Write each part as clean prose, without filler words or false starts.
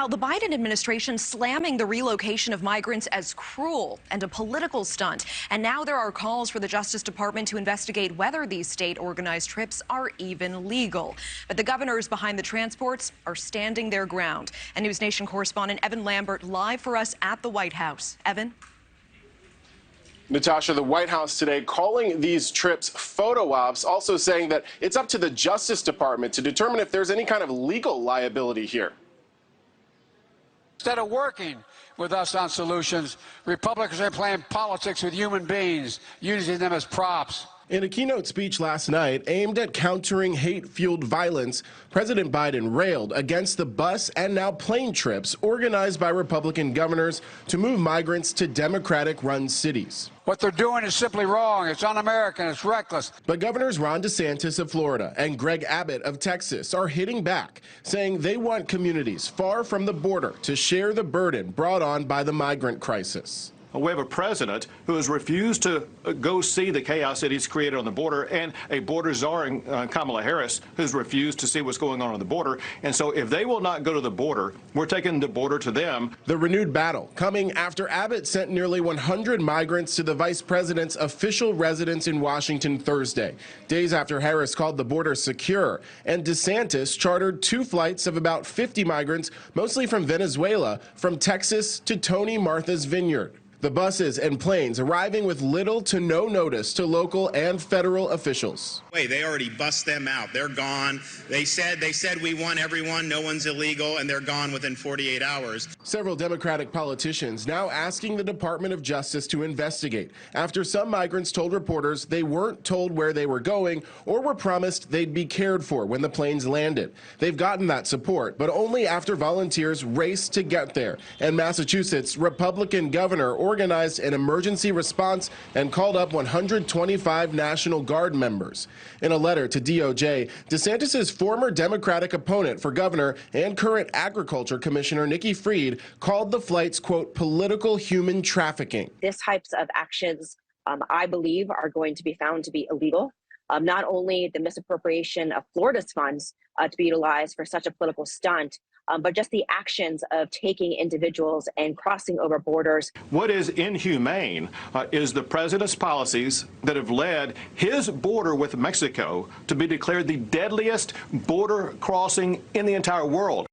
Meanwhile, the Biden administration slamming the relocation of migrants as cruel and a political stunt. And now there are calls for the Justice Department to investigate whether these state-organized trips are even legal. But the governors behind the transports are standing their ground. And NewsNation correspondent Evan Lambert live for us at the White House. Evan? Natasha, the White House today calling these trips photo ops, also saying that it's up to the Justice Department to determine if there's any kind of legal liability here. Instead of working with us on solutions, Republicans are playing politics with human beings, using them as props. In a keynote speech last night aimed at countering hate-fueled violence, President Biden railed against the bus and now plane trips organized by Republican governors to move migrants to Democratic-run cities. What they're doing is simply wrong. It's un-American. It's reckless. But Governors Ron DeSantis of Florida and Greg Abbott of Texas are hitting back, saying they want communities far from the border to share the burden brought on by the migrant crisis. We have a president who has refused to go see the chaos that he's created on the border, and a border czar in Kamala Harris who's refused to see what's going on the border. And so if they will not go to the border, we're taking the border to them. The renewed battle coming after Abbott sent nearly 100 migrants to the vice president's official residence in Washington Thursday, days after Harris called the border secure, and DeSantis chartered 2 flights of about 50 migrants, mostly from Venezuela, from Texas to Tony Martha's Vineyard. The buses and planes arriving with little to no notice to local and federal officials. They already bust them out. They're gone. They said we want everyone. No one's illegal, and they're gone within 48 hours. Several Democratic politicians now asking the Department of Justice to investigate after some migrants told reporters they weren't told where they were going or were promised they'd be cared for when the planes landed. They've gotten that support, but only after volunteers raced to get there. And Massachusetts Republican governor organized an emergency response and called up 125 National Guard members. In a letter to DOJ, DeSantis' former Democratic opponent for governor and current agriculture commissioner Nikki Fried called the flights, quote, political human trafficking. This types of actions, I believe, are going to be found to be illegal. Not only the misappropriation of Florida's funds to be utilized for such a political stunt, but just the actions of taking individuals and crossing over borders. What is inhumane is the president's policies that have led his border with Mexico to be declared the deadliest border crossing in the entire world.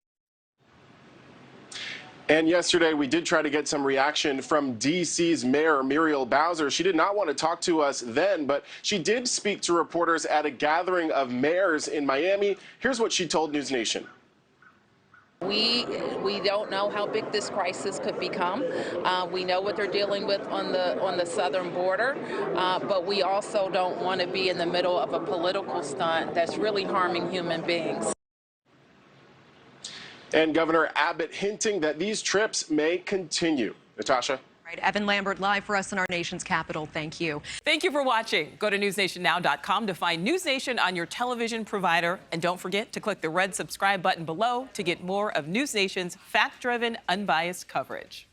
And yesterday, we did try to get some reaction from D.C.'s Mayor Muriel Bowser. She did not want to talk to us then, but she did speak to reporters at a gathering of mayors in Miami. Here's what she told NewsNation. We don't know how big this crisis could become. We know what they're dealing with on the southern border, but we also don't want to be in the middle of a political stunt that's really harming human beings. And Governor Abbott hinting that these trips may continue. Natasha? Right, Evan Lambert live for us in our nation's capital. Thank you. Thank you for watching. Go to newsnationnow.com to find NewsNation on your television provider. And don't forget to click the red subscribe button below to get more of NewsNation's fact-driven, unbiased coverage.